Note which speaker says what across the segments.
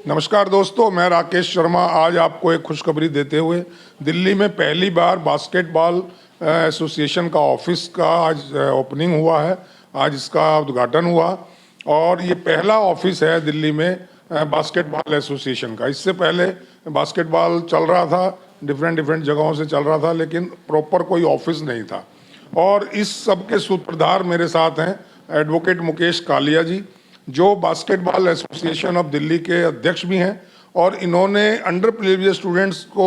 Speaker 1: नमस्कार दोस्तों, मैं राकेश शर्मा आज आपको एक खुशखबरी देते हुए दिल्ली में पहली बार बास्केटबॉल एसोसिएशन का ऑफिस का आज ओपनिंग हुआ है। आज इसका उद्घाटन हुआ और ये पहला ऑफिस है दिल्ली में बास्केटबॉल एसोसिएशन का। इससे पहले बास्केटबॉल चल रहा था, डिफरेंट जगहों से चल रहा था, लेकिन प्रॉपर कोई ऑफिस नहीं था। और इस सब के सूत्रधार मेरे साथ हैं एडवोकेट मुकेश कालिया जी, जो बास्केटबॉल एसोसिएशन ऑफ दिल्ली के अध्यक्ष भी हैं, और इन्होंने अंडर प्रिविलेज्ड स्टूडेंट्स को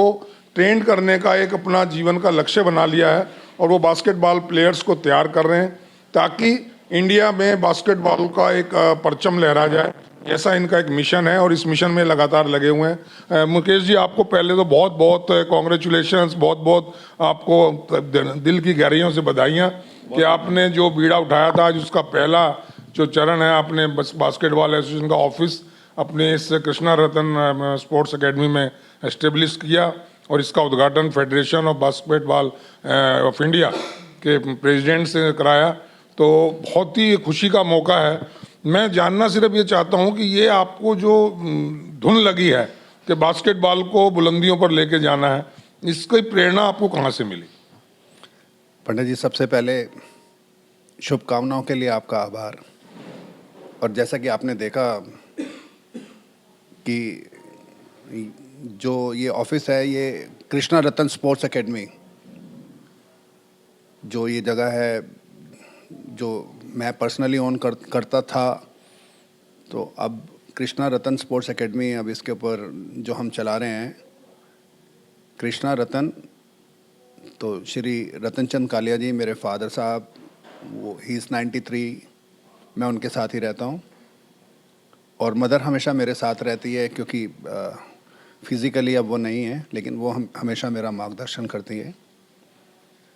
Speaker 1: ट्रेन करने का एक अपना जीवन का लक्ष्य बना लिया है और वो बास्केटबॉल प्लेयर्स को तैयार कर रहे हैं ताकि इंडिया में बास्केटबॉल का एक परचम लहरा जाए। ऐसा इनका एक मिशन है और इस मिशन में लगातार लगे हुए हैं। मुकेश जी, आपको पहले तो बहुत बहुत कॉन्ग्रेचुलेशंस, बहुत बहुत आपको दिल की गहराइयों से बधाइयाँ कि आपने जो बीड़ा उठाया था, आज उसका पहला जो चरण है, आपने बास्केटबॉल एसोसिएशन का ऑफिस अपने इस कृष्णा रतन स्पोर्ट्स एकेडमी में एस्टेब्लिश किया और इसका उद्घाटन federation of basketball of India के प्रेसिडेंट से कराया। तो बहुत ही खुशी का मौका है। मैं जानना सिर्फ ये चाहता हूँ कि ये आपको जो धुन लगी है कि बास्केटबॉल को बुलंदियों पर लेके जाना है, इसकी प्रेरणा आपको कहाँ से मिली?
Speaker 2: पंडित जी, सबसे पहले शुभकामनाओं के लिए आपका आभार। और जैसा कि आपने देखा कि जो ये ऑफिस है, ये कृष्णा रतन स्पोर्ट्स एकेडमी, जो ये जगह है, जो मैं पर्सनली ओन करता था, तो अब कृष्णा रतन स्पोर्ट्स एकेडमी, अब इसके ऊपर जो हम चला रहे हैं, कृष्णा रतन, तो श्री रतन चंद कालिया जी मेरे फादर साहब, वो ही इज़ 93, मैं उनके साथ ही रहता हूँ। और मदर हमेशा मेरे साथ रहती है क्योंकि फिज़िकली अब वो नहीं है, लेकिन वो हमेशा मेरा मार्गदर्शन करती है।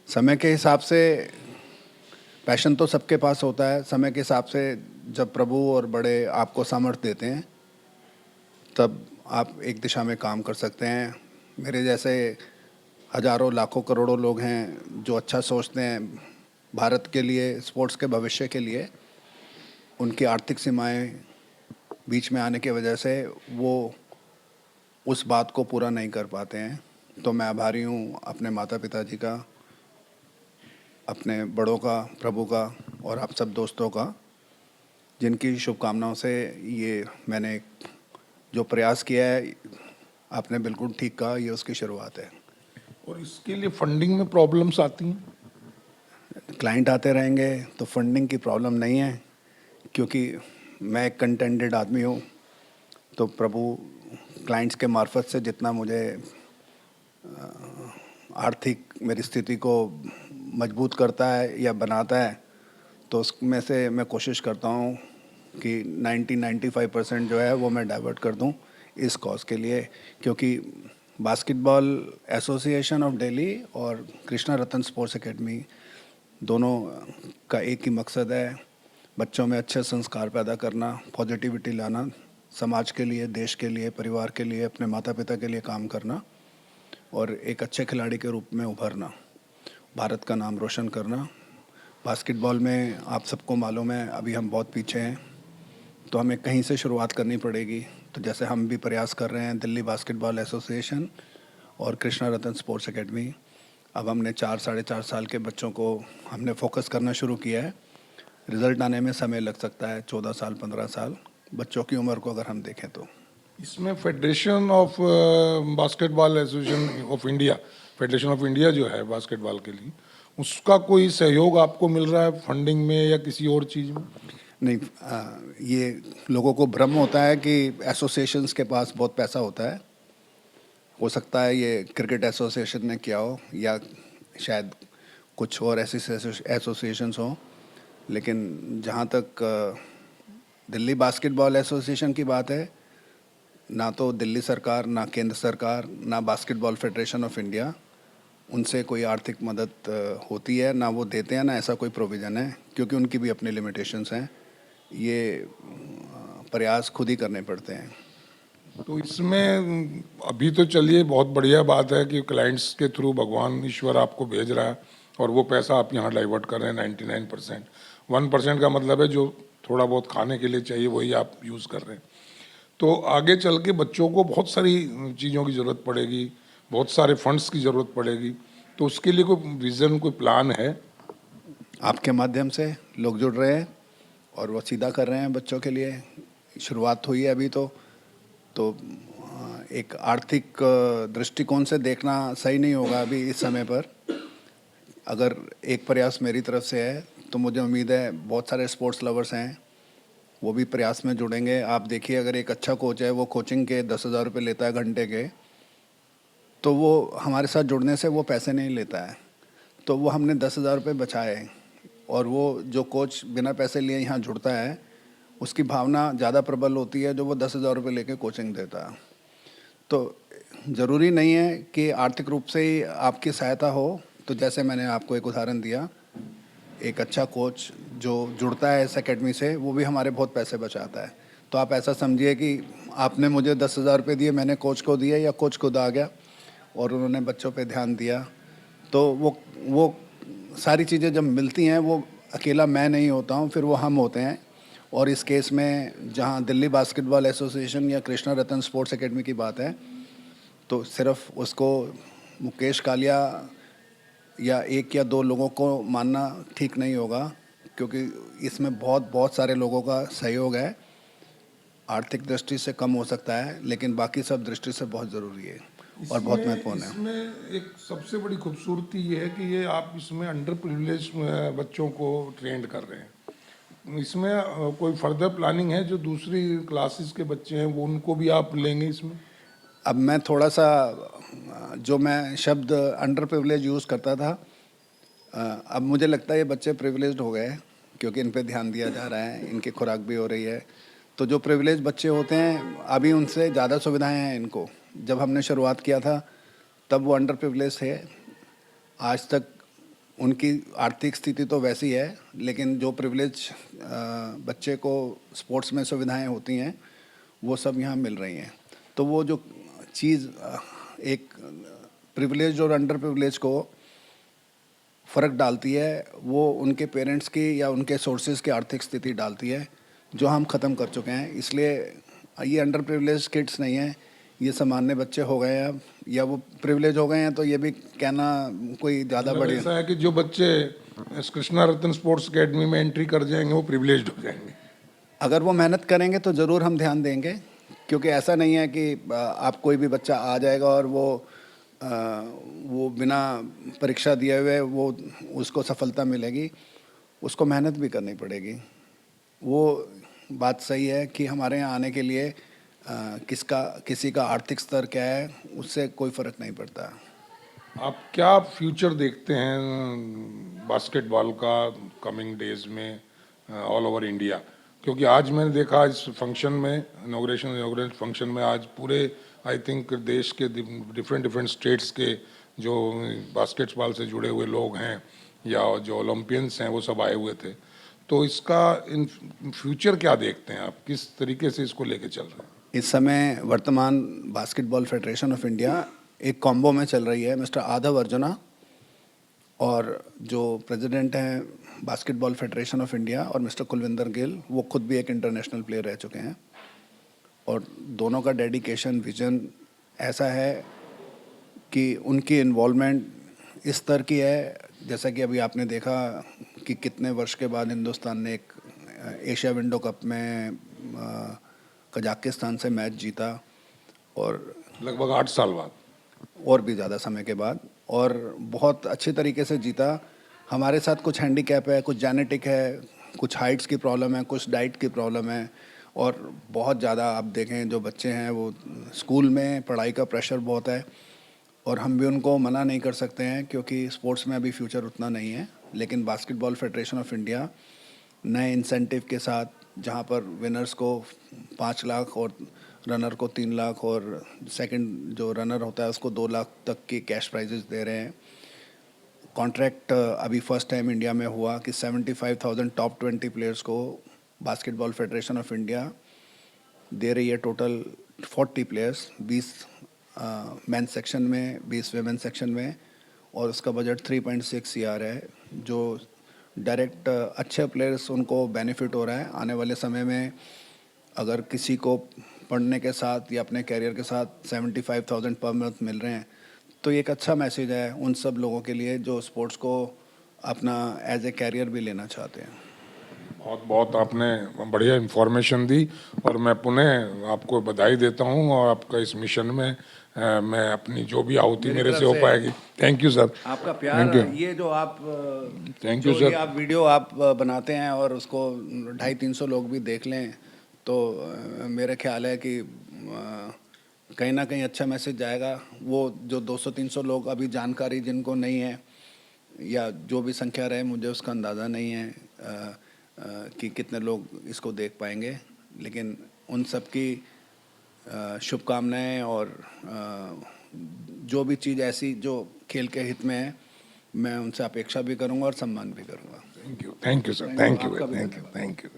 Speaker 2: समय के हिसाब से पैशन तो सबके पास होता है। समय के हिसाब से जब प्रभु और बड़े आपको सामर्थ्य देते हैं, तब आप एक दिशा में काम कर सकते हैं। मेरे जैसे हज़ारों लाखों करोड़ों लोग हैं जो अच्छा सोचते हैं भारत के लिए, स्पोर्ट्स के भविष्य के लिए। उनकी आर्थिक सीमाएं बीच में आने की वजह से वो उस बात को पूरा नहीं कर पाते हैं। तो मैं आभारी हूँ अपने माता पिता जी का, अपने बड़ों का, प्रभु का, और आप सब दोस्तों का, जिनकी शुभकामनाओं से ये मैंने जो प्रयास किया है, आपने बिल्कुल ठीक कहा, ये उसकी शुरुआत है।
Speaker 1: और इसके लिए फंडिंग में प्रॉब्लम्स आती हैं?
Speaker 2: क्लाइंट आते रहेंगे तो फंडिंग की प्रॉब्लम नहीं है, क्योंकि मैं एक कंटेंटेड आदमी हूँ। तो प्रभु क्लाइंट्स के मार्फत से जितना मुझे आर्थिक मेरी स्थिति को मजबूत करता है या बनाता है, तो उसमें से मैं कोशिश करता हूँ कि 90-95% जो है वो मैं डाइवर्ट कर दूँ इस कॉज के लिए। क्योंकि बास्केटबॉल एसोसिएशन ऑफ दिल्ली और कृष्णा रतन स्पोर्ट्स एकेडमी दोनों का एक ही मकसद है, बच्चों में अच्छे संस्कार पैदा करना, पॉजिटिविटी लाना, समाज के लिए, देश के लिए, परिवार के लिए, अपने माता पिता के लिए काम करना और एक अच्छे खिलाड़ी के रूप में उभरना, भारत का नाम रोशन करना। बास्केटबॉल में आप सबको मालूम है अभी हम बहुत पीछे हैं, तो हमें कहीं से शुरुआत करनी पड़ेगी। तो जैसे हम भी प्रयास कर रहे हैं, दिल्ली बास्केटबॉल एसोसिएशन और कृष्णा रतन स्पोर्ट्स एकेडमी, अब हमने 4-4.5 साल के बच्चों को हमने फोकस करना शुरू किया है। रिज़ल्ट आने में समय लग सकता है, 14 साल 15 साल बच्चों की उम्र को अगर हम देखें तो।
Speaker 1: इसमें federation of basketball association of India, federation of India जो है बास्केटबॉल के लिए, उसका कोई सहयोग आपको मिल रहा है फंडिंग में या किसी और चीज़ में?
Speaker 2: नहीं, ये लोगों को भ्रम होता है कि एसोसिएशंस के पास बहुत पैसा होता है। हो सकता है ये क्रिकेट एसोसिएशन ने किया हो या शायद कुछ और ऐसी एसोसिएशंस हों, लेकिन जहाँ तक दिल्ली बास्केटबॉल एसोसिएशन की बात है, ना तो दिल्ली सरकार, ना केंद्र सरकार, ना बास्केटबॉल फेडरेशन ऑफ इंडिया, उनसे कोई आर्थिक मदद होती है, ना वो देते हैं, ना ऐसा कोई प्रोविज़न है, क्योंकि उनकी भी अपनी लिमिटेशंस हैं। ये प्रयास खुद ही करने पड़ते हैं।
Speaker 1: तो इसमें अभी तो चलिए बहुत बढ़िया बात है कि क्लाइंट्स के थ्रू भगवान ईश्वर आपको भेज रहा है और वो पैसा आप यहाँ डाइवर्ट कर रहे हैं 99%। 1% का मतलब है जो थोड़ा बहुत खाने के लिए चाहिए वही आप यूज़ कर रहे हैं। तो तो आगे चल के बच्चों को बहुत सारी चीज़ों की ज़रूरत पड़ेगी, बहुत सारे फंड्स की ज़रूरत पड़ेगी, तो उसके लिए कोई विज़न, कोई प्लान है?
Speaker 2: आपके माध्यम से लोग जुड़ रहे हैं और वो सीधा कर रहे हैं बच्चों के लिए। शुरुआत हुई है अभी तो एक आर्थिक दृष्टिकोण से देखना सही नहीं होगा अभी इस समय पर। अगर एक प्रयास मेरी तरफ से है तो मुझे उम्मीद है बहुत सारे स्पोर्ट्स लवर्स हैं, वो भी प्रयास में जुड़ेंगे। आप देखिए, अगर एक अच्छा कोच है, वो कोचिंग के 10,000 रुपये लेता है घंटे के, तो वो हमारे साथ जुड़ने से वो पैसे नहीं लेता है। तो वो हमने 10,000 रुपये बचाए, और वो जो कोच बिना पैसे लिए यहाँ जुड़ता है, उसकी भावना ज़्यादा प्रबल होती है जो वो 10,000 रुपये लेके कोचिंग देता है। तो ज़रूरी नहीं है कि आर्थिक रूप से ही आपकी सहायता हो। तो जैसे मैंने आपको एक उदाहरण दिया, एक अच्छा कोच जो जुड़ता है इस एकेडमी से, वो भी हमारे बहुत पैसे बचाता है। तो आप ऐसा समझिए कि आपने मुझे 10,000 रुपये दिए, मैंने कोच को दिए, या कोच खुद आ गया और उन्होंने बच्चों पे ध्यान दिया। तो वो सारी चीज़ें जब मिलती हैं, वो अकेला मैं नहीं होता हूँ, फिर वो हम होते हैं। और इस केस में जहाँ दिल्ली बास्केटबॉल एसोसिएशन या कृष्णा रतन स्पोर्ट्स एकेडमी की बात है, तो सिर्फ उसको मुकेश कालिया या एक या दो लोगों को मानना ठीक नहीं होगा, क्योंकि इसमें बहुत बहुत सारे लोगों का सहयोग है। आर्थिक दृष्टि से कम हो सकता है, लेकिन बाकी सब दृष्टि से बहुत ज़रूरी है और बहुत महत्वपूर्ण है।
Speaker 1: इसमें एक सबसे बड़ी खूबसूरती ये है कि ये आप इसमें अंडर प्रिविलेज बच्चों को ट्रेंड कर रहे हैं। इसमें कोई फर्दर प्लानिंग है, जो दूसरी क्लासेस के बच्चे हैं वो उनको भी आप लेंगे इसमें?
Speaker 2: अब मैं थोड़ा सा जो मैं शब्द अंडर प्रिविलेज यूज़ करता था, अब मुझे लगता है ये बच्चे प्रिविलेज्ड हो गए, क्योंकि इन पे ध्यान दिया जा रहा है, इनकी खुराक भी हो रही है। तो जो प्रिविलेज बच्चे होते हैं, अभी उनसे ज़्यादा सुविधाएं हैं इनको। जब हमने शुरुआत किया था तब वो अंडर प्रिविलेज थे। आज तक उनकी आर्थिक स्थिति तो वैसी है, लेकिन जो प्रिविलेज बच्चे को स्पोर्ट्स में सुविधाएं होती हैं, वो सब यहाँ मिल रही हैं। तो वो जो चीज़ एक प्रिविलेज और अंडर प्रिविलेज को फ़र्क डालती है, वो उनके पेरेंट्स की या उनके सोर्सेज की आर्थिक स्थिति डालती है, जो हम ख़त्म कर चुके हैं। इसलिए ये अंडर प्रिविलेज किड्स नहीं है, ये सामान्य बच्चे हो गए हैं अब, या वो प्रिविलेज हो गए हैं, तो ये भी कहना कोई ज़्यादा बड़ी।
Speaker 1: ऐसा है कि जो बच्चे इस कृष्णा रतन स्पोर्ट्स एकेडमी में एंट्री कर जाएंगे वो प्रिविलेज्ड हो जाएंगे।
Speaker 2: अगर वो मेहनत करेंगे तो ज़रूर हम ध्यान देंगे, क्योंकि ऐसा नहीं है कि आप कोई भी बच्चा आ जाएगा और वो बिना परीक्षा दिए हुए वो उसको सफलता मिलेगी। उसको मेहनत भी करनी पड़ेगी। वो बात सही है कि हमारे यहाँ आने के लिए किसी का आर्थिक स्तर क्या है, उससे कोई फ़र्क नहीं पड़ता।
Speaker 1: आप क्या फ्यूचर देखते हैं बास्केटबॉल का कमिंग डेज में ऑल ओवर इंडिया? क्योंकि आज मैंने देखा इस फंक्शन में, इनॉग्रेशन फंक्शन में, आज पूरे आई थिंक देश के डिफरेंट डिफरेंट स्टेट्स के जो बास्केटबॉल से जुड़े हुए लोग हैं या जो ओलंपियंस हैं वो सब आए हुए थे। तो इसका इन फ्यूचर क्या देखते हैं आप, किस तरीके से इसको लेके चल रहे हैं?
Speaker 2: इस समय वर्तमान बास्केटबॉल फेडरेशन ऑफ इंडिया एक कॉम्बो में चल रही है। मिस्टर आदव अर्जुना और जो प्रेसिडेंट हैं बास्केटबॉल फेडरेशन ऑफ इंडिया, और मिस्टर कुलविंदर गिल, वो खुद भी एक इंटरनेशनल प्लेयर रह चुके हैं। और दोनों का डेडिकेशन, विजन ऐसा है कि उनकी इन्वॉल्वमेंट इस स्तर की है, जैसा कि अभी आपने देखा कि कितने वर्ष के बाद हिंदुस्तान ने एक एशिया विंडो कप में कजाकिस्तान से मैच जीता, और
Speaker 1: लगभग 8 साल बाद,
Speaker 2: और भी ज़्यादा समय के बाद, और बहुत अच्छे तरीके से जीता। हमारे साथ कुछ हैंडीकैप है, कुछ जेनेटिक है, कुछ हाइट्स की प्रॉब्लम है, कुछ डाइट की प्रॉब्लम है, और बहुत ज़्यादा आप देखें जो बच्चे हैं वो स्कूल में पढ़ाई का प्रेशर बहुत है, और हम भी उनको मना नहीं कर सकते हैं क्योंकि स्पोर्ट्स में अभी फ्यूचर उतना नहीं है। लेकिन बास्केटबॉल फेडरेशन ऑफ इंडिया नए इंसेंटिव के साथ, जहां पर विनर्स को 5 लाख और रनर को 3 लाख, और सेकंड जो रनर होता है उसको 2 लाख तक की कैश प्राइजेस दे रहे हैं। कॉन्ट्रैक्ट अभी फर्स्ट टाइम इंडिया में हुआ कि 75,000 टॉप 20 प्लेयर्स को बास्केटबॉल फेडरेशन ऑफ इंडिया दे रही है। टोटल 40 प्लेयर्स, 20 मेंस सेक्शन में, 20 वेमेन सेक्शन में, और उसका बजट 3.6 CR है, जो डायरेक्ट अच्छे प्लेयर्स उनको बेनिफिट हो रहा है। आने वाले समय में अगर किसी को पढ़ने के साथ या अपने कैरियर के साथ 75,000 पर मंथ मिल रहे हैं, तो ये एक अच्छा मैसेज है उन सब लोगों के लिए जो स्पोर्ट्स को अपना एज ए कैरियर भी लेना चाहते हैं।
Speaker 1: बहुत बहुत आपने बढ़िया इन्फॉर्मेशन दी और मैं पुनः आपको बधाई देता हूं और आपका इस मिशन में मैं अपनी जो भी आहुति
Speaker 2: मेरी
Speaker 1: मेरे
Speaker 2: तरफ
Speaker 1: से हो
Speaker 2: से
Speaker 1: पाएगी। Thank you sir.
Speaker 2: आपका प्यार,
Speaker 1: थैंक यू।
Speaker 2: ये जो आप
Speaker 1: Thank you,
Speaker 2: जो
Speaker 1: sir.
Speaker 2: ये आप वीडियो आप बनाते हैं और उसको 250-300 लोग भी देख लें तो मेरा ख्याल है कि कहीं ना कहीं अच्छा मैसेज जाएगा। वो जो 200-300 लोग अभी जानकारी जिनको नहीं है या जो भी संख्या रहे, मुझे उसका अंदाज़ा नहीं है कि कितने लोग इसको देख पाएंगे, लेकिन उन सब की शुभकामनाएं और जो भी चीज़ ऐसी जो खेल के हित में है, मैं उनसे अपेक्षा भी करूंगा और सम्मान भी करूंगा।
Speaker 1: Thank you sir. Thank you
Speaker 2: आपका भी
Speaker 1: थैंक यू
Speaker 2: धन्यवाद।
Speaker 1: Thank you.